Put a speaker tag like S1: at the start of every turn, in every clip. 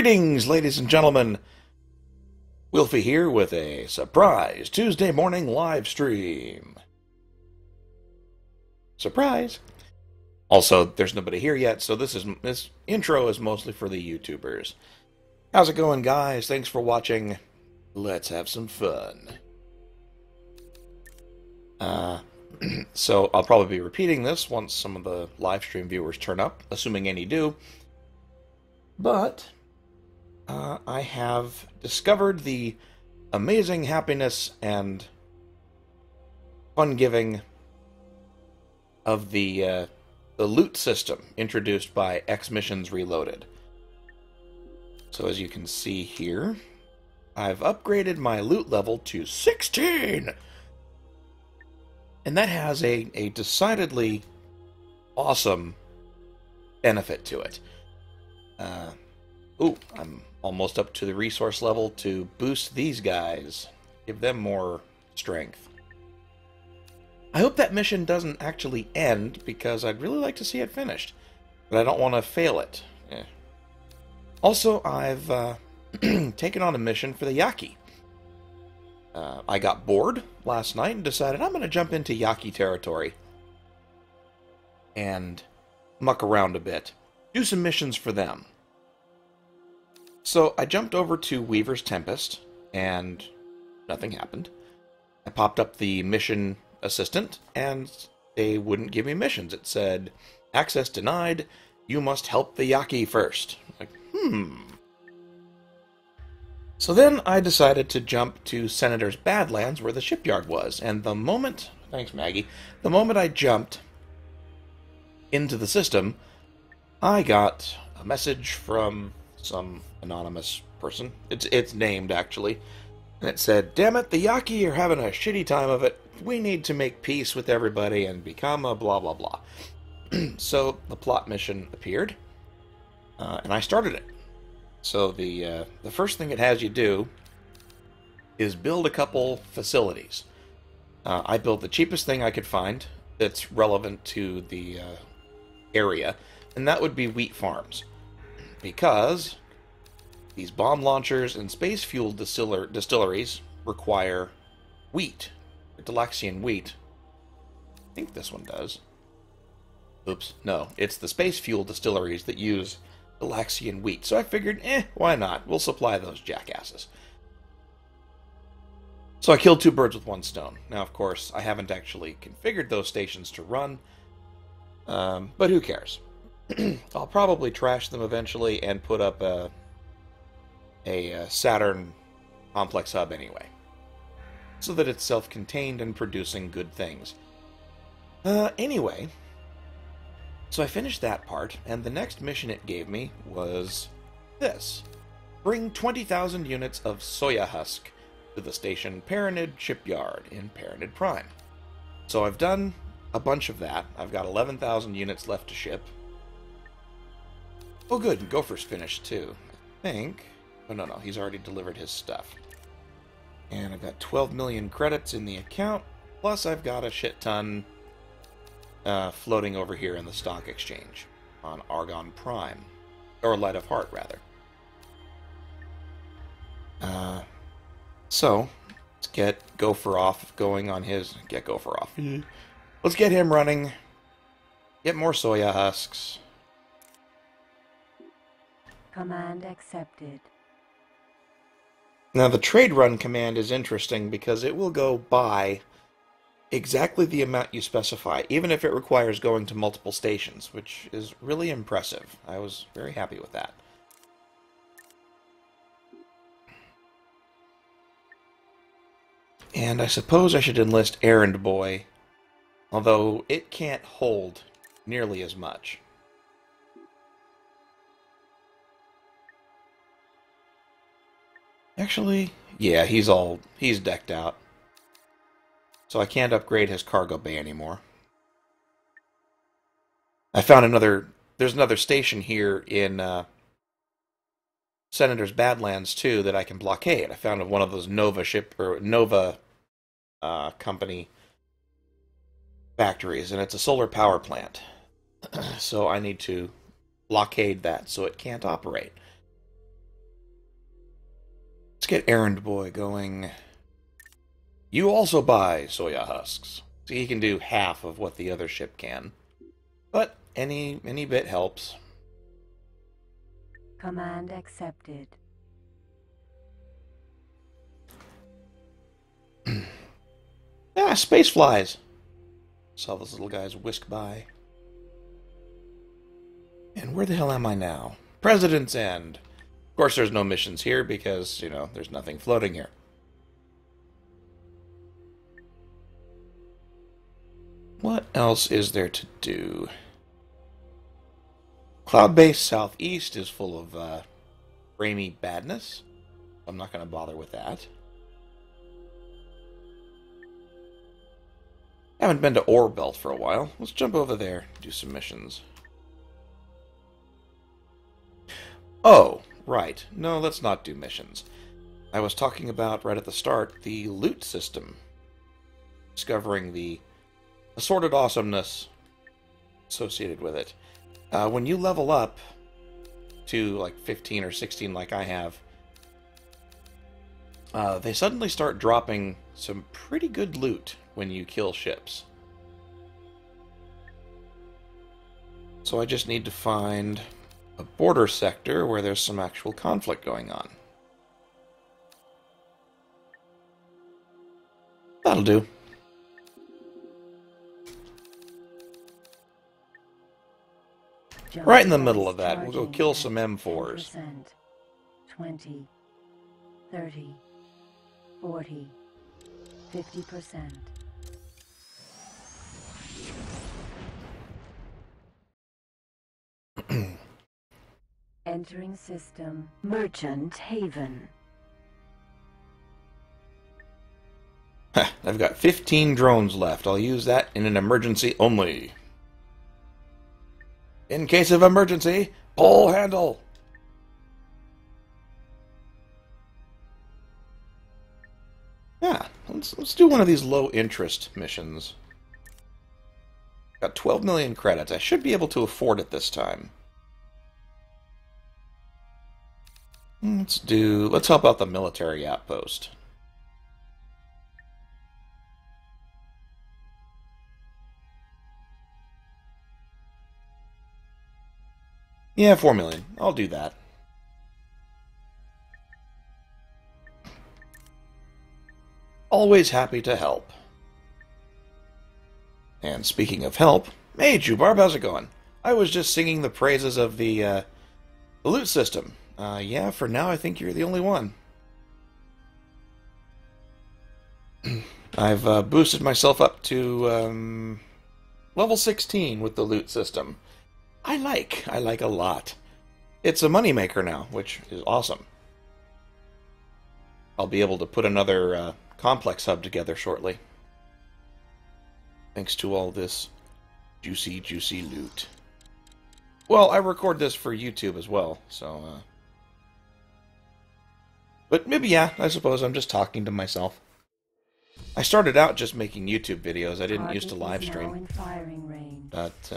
S1: Greetings, ladies and gentlemen. Willfe here with a surprise Tuesday morning live stream. Surprise! Also, there's nobody here yet, so this intro is mostly for the YouTubers. How's it going, guys? Thanks for watching. Let's have some fun. So I'll probably be repeating this once some of the live stream viewers turn up, assuming any do. But I have discovered the amazing happiness and fun-giving of the loot system introduced by X Missions Reloaded. So as you can see here, I've upgraded my loot level to 16! And that has a decidedly awesome benefit to it. Ooh, I'm almost up to the resource level to boost these guys. Give them more strength. I hope that mission doesn't actually end, because I'd really like to see it finished. But I don't want to fail it. Also, I've taken on a mission for the Yaki. I got bored last night and decided I'm going to jump into Yaki territory and muck around a bit. Do some missions for them. So I jumped over to Weaver's Tempest, and nothing happened. I popped up the mission assistant, and they wouldn't give me missions. It said, access denied, you must help the Yaki first. Like, So then I decided to jump to Senator's Badlands, where the shipyard was, and the moment... Thanks, Maggie. The moment I jumped into the system, I got a message from some anonymous person. It's named, actually. And it said, damn it, the Yaki are having a shitty time of it. We need to make peace with everybody and become a blah blah blah. So the plot mission appeared, and I started it. So the first thing it has you do is build a couple facilities. I built the cheapest thing I could find that's relevant to the area, and that would be wheat farms. Because these bomb launchers and space fuel distilleries require wheat, Delaxian wheat. I think this one does. Oops, no, it's the space fuel distilleries that use Delaxian wheat. So I figured, why not? We'll supply those jackasses. So I killed two birds with one stone. Now, of course, I haven't actually configured those stations to run, but who cares? I'll probably trash them eventually and put up a Saturn complex hub anyway, so that it's self-contained and producing good things. Anyway, so I finished that part, and the next mission it gave me was this. Bring 20,000 units of soya husk to the station Paranid Shipyard in Paranid Prime. So I've done a bunch of that. I've got 11,000 units left to ship. Oh good, Gopher's finished too, I think. Oh no, he's already delivered his stuff. And I've got 12 million credits in the account, plus I've got a shit ton floating over here in the stock exchange on Argon Prime. Or Light of Heart, rather. So, let's get Gopher off going on his... Get Gopher off. Let's get him running. Get more soya husks.
S2: Command accepted.
S1: Now, the trade run command is interesting because it will go buy exactly the amount you specify, even if it requires going to multiple stations, which is really impressive. I was very happy with that. And I suppose I should enlist Errand Boy, although it can't hold nearly as much. Actually, yeah, he's decked out. So I can't upgrade his cargo bay anymore. I found there's another station here in Senator's Badlands too that I can blockade. I found one of those Nova company factories, and it's a solar power plant. So I need to blockade that so it can't operate. Let's get Errand Boy going. You also buy soya husks. So he can do half of what the other ship can. But any bit helps.
S2: Command accepted.
S1: Ah, space flies. Saw those little guys whisk by. And where the hell am I now? President's End. Of course, there's no missions here because, you know, there's nothing floating here. What else is there to do? Cloud Base Southeast is full of framey badness. I'm not going to bother with that. Haven't been to Ore Belt for a while. Let's jump over there, do some missions. Oh, right. No, let's not do missions. I was talking about, right at the start, the loot system. Discovering the assorted awesomeness associated with it. When you level up to like 15 or 16 like I have, they suddenly start dropping some pretty good loot when you kill ships. So I just need to find a border sector where there's some actual conflict going on. That'll do. Right in the middle of that, we'll go kill some M4s.
S2: 20, 30, 40, 50%. Entering system. Merchant Haven.
S1: I've got 15 drones left. I'll use that in an emergency only. In case of emergency, pull handle. Yeah, let's do one of these low interest missions. Got 12 million credits. I should be able to afford it this time. Let's help out the military outpost. Yeah, 4 million. I'll do that. Always happy to help. And speaking of help, hey, Jubarb, how's it going? I was just singing the praises of the loot system. Yeah, for now I think you're the only one. I've boosted myself up to level 16 with the loot system. I like a lot. It's a moneymaker now, which is awesome. I'll be able to put another complex hub together shortly. Thanks to all this juicy, juicy loot. Well, I record this for YouTube as well, so... But maybe, yeah, I suppose I'm just talking to myself. I started out just making YouTube videos. I didn't used to live stream. But,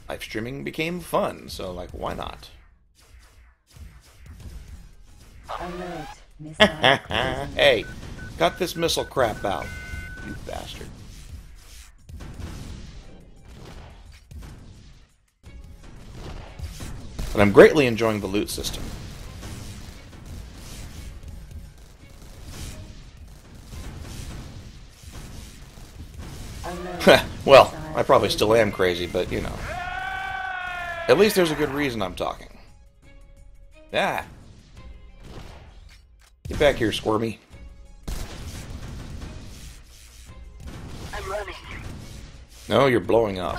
S1: live streaming became fun, so, like, why not? Hey, cut this missile crap out, you bastard. But I'm greatly enjoying the loot system. Well, I probably still am crazy, but, you know. At least there's a good reason I'm talking. Ah! Get back here, Squirmy.
S3: I'm running.
S1: No, you're blowing up.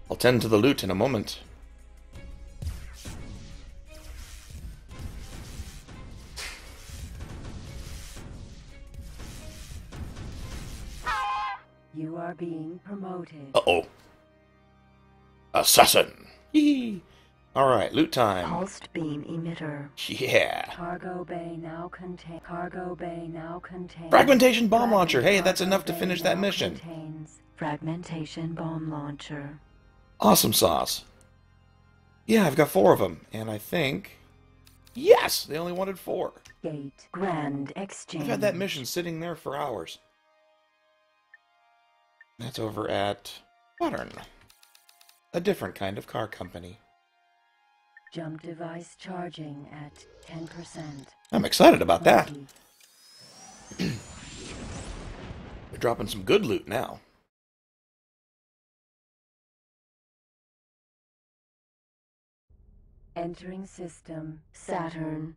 S1: I'll tend to the loot in a moment.
S2: You are being promoted.
S1: Uh-oh. Assassin! Yee! Alright, loot time.
S2: Pulsed beam emitter.
S1: Yeah.
S2: Cargo bay now contain. Cargo bay now contains.
S1: Fragmentation bomb launcher. Hey, that's enough to finish that mission.
S2: Fragmentation bomb launcher.
S1: Awesome sauce. Yeah, I've got 4 of them, and I think... Yes! They only wanted 4.
S2: Gate Grand Exchange.
S1: I've had that mission sitting there for hours. That's over at Modern. A different kind of car company.
S2: Jump device charging at 10%.
S1: I'm excited about that.
S2: 20.
S1: They're dropping some good loot now.
S2: Entering system Saturn.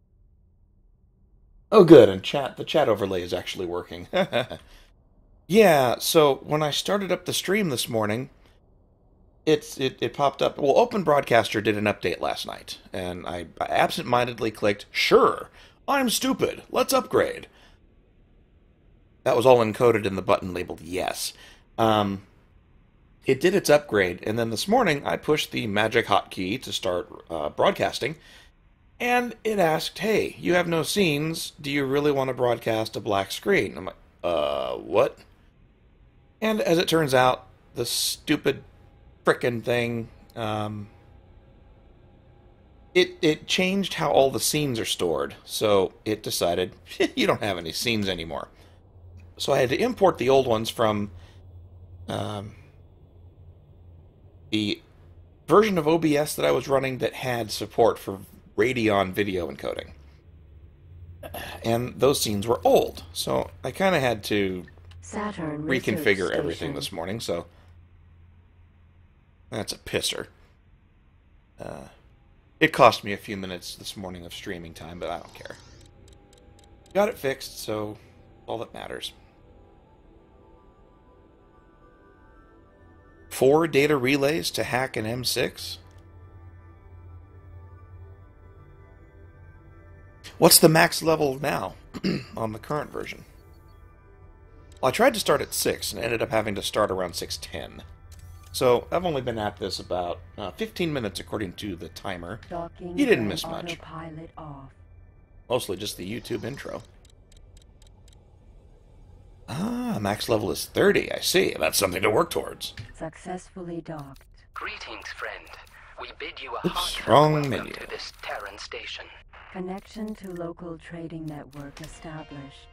S1: Oh, good, and the chat overlay is actually working. Yeah, so when I started up the stream this morning, it popped up. Well, Open Broadcaster did an update last night, and I absent-mindedly clicked, sure, I'm stupid, let's upgrade. That was all encoded in the button labeled yes. It did its upgrade, and then this morning I pushed the magic hotkey to start broadcasting, and it asked, hey, you have no scenes, do you really want to broadcast a black screen? I'm like, what? And as it turns out, the stupid frickin' thing, it changed how all the scenes are stored, so it decided, you don't have any scenes anymore. So I had to import the old ones from the version of OBS that I was running that had support for Radeon video encoding. And those scenes were old, so I kind of had to
S2: Saturn
S1: reconfigure everything this morning, so that's a pisser. It cost me a few minutes this morning of streaming time, but I don't care. Got it fixed, so all that matters. 4 data relays to hack an M6? What's the max level now on the current version? Well, I tried to start at 6 and ended up having to start around 6:10. So I've only been at this about 15 minutes according to the timer.
S2: Docking
S1: You didn't miss much.
S2: Autopilot off.
S1: Mostly just the YouTube intro. Ah, max level is 30, I see. That's something to work towards.
S2: Successfully docked.
S3: Greetings, friend. We bid you a
S1: Oops,
S3: hearty
S1: wrong
S3: welcome
S1: menu.
S3: to this Terran station.
S2: Connection to local trading network established.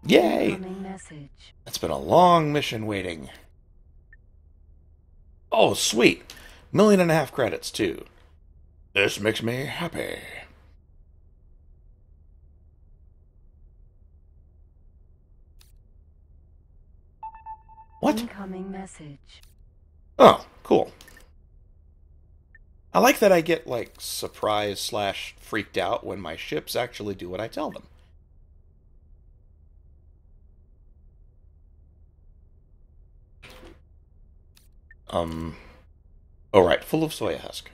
S1: Yay!
S2: Incoming message.
S1: It's been a long mission waiting. Oh, sweet. 1.5 million credits, too. This makes me happy. What?
S2: Incoming message.
S1: Oh, cool. I like that I get, like, surprised / freaked out when my ships actually do what I tell them. Oh, right, full of soya husk.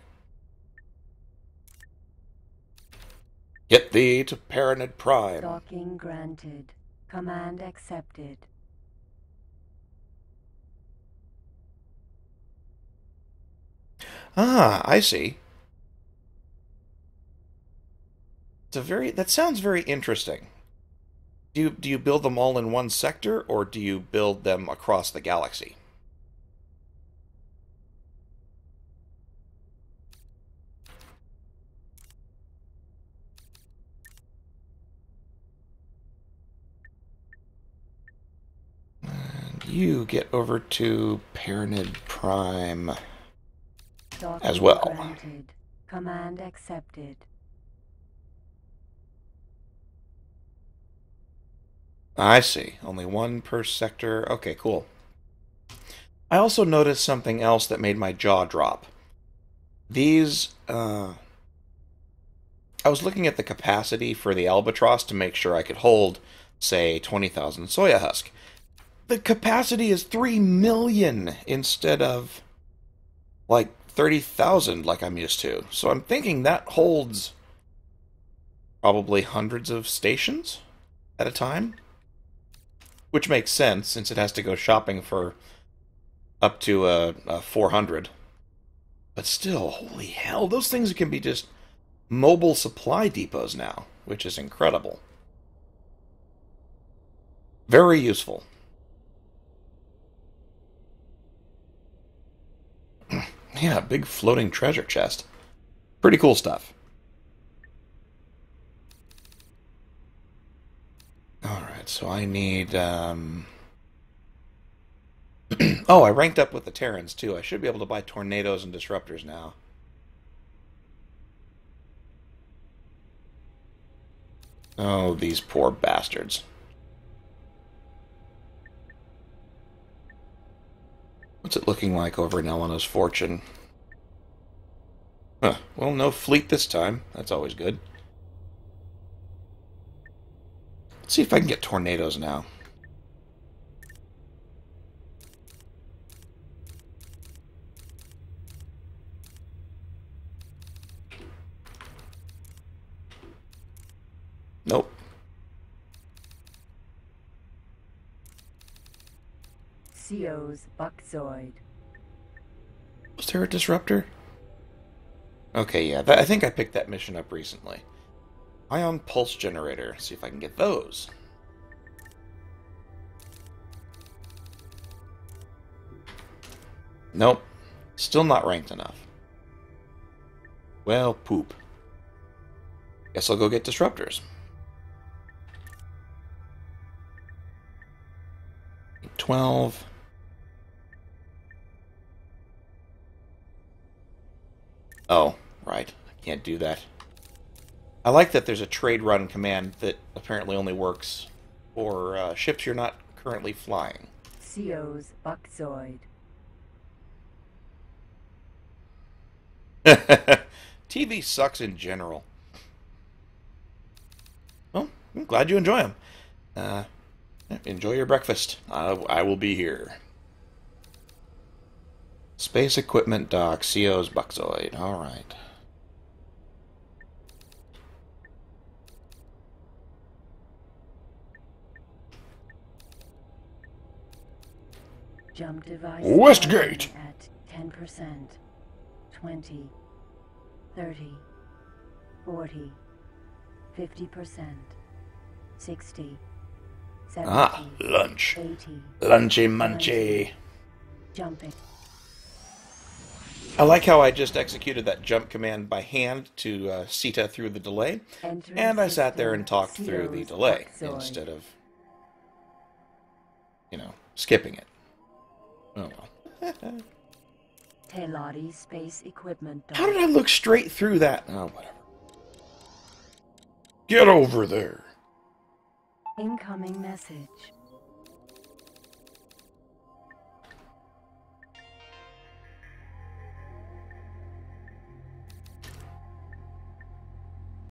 S1: Get thee to Paranid Prime.
S2: Docking granted. Command accepted.
S1: Ah, I see. That sounds very interesting. Do you build them all in one sector, or do you build them across the galaxy? And you get over to Paranid Prime
S2: Docking
S1: as well.
S2: granted. Command accepted.
S1: I see. Only one per sector. Okay, cool. I also noticed something else that made my jaw drop. These, I was looking at the capacity for the Albatross to make sure I could hold, say, 20,000 soya husk. The capacity is 3 million instead of, like, 30,000 like I'm used to. So I'm thinking that holds probably hundreds of stations at a time. Which makes sense, since it has to go shopping for up to a 400. But still, holy hell, those things can be just mobile supply depots now, which is incredible. Very useful. Yeah, big floating treasure chest. Pretty cool stuff. Alright, so I need... Oh, I ranked up with the Terrans, too. I should be able to buy tornadoes and disruptors now. Oh, these poor bastards. What's it looking like over in Elena's Fortune? Huh. Well, no fleet this time. That's always good. Let's see if I can get tornadoes now. Nope.
S2: CO's Buckzoid.
S1: Was there a disruptor? Okay, yeah. I think I picked that mission up recently. Ion Pulse Generator. See if I can get those. Nope. Still not ranked enough. Well, poop. Guess I'll go get disruptors. 12. Oh, right. I can't do that. I like that there's a trade run command that apparently only works for ships you're not currently flying.
S2: CO's Buckzoid.
S1: TV sucks in general. Well, I'm glad you enjoy them. Enjoy your breakfast. I will be here. Space Equipment Dock, CO's Buckzoid. Alright.
S2: Jump device
S1: Westgate!
S2: at 10%, 20, 30, 40, 50%, 60, 70,
S1: lunch.
S2: 80,
S1: Lunchy munchy.
S2: jumping.
S1: I like how I just executed that jump command by hand to CETA through the delay,
S2: Entering
S1: and I sat there
S2: system,
S1: and talked through the
S2: CO's
S1: delay
S2: Buckzoid.
S1: instead of, skipping it. Oh well.
S2: Teladi Space Equipment Dock.
S1: How did I look straight through that? Oh, whatever. Get over there.
S2: Incoming message.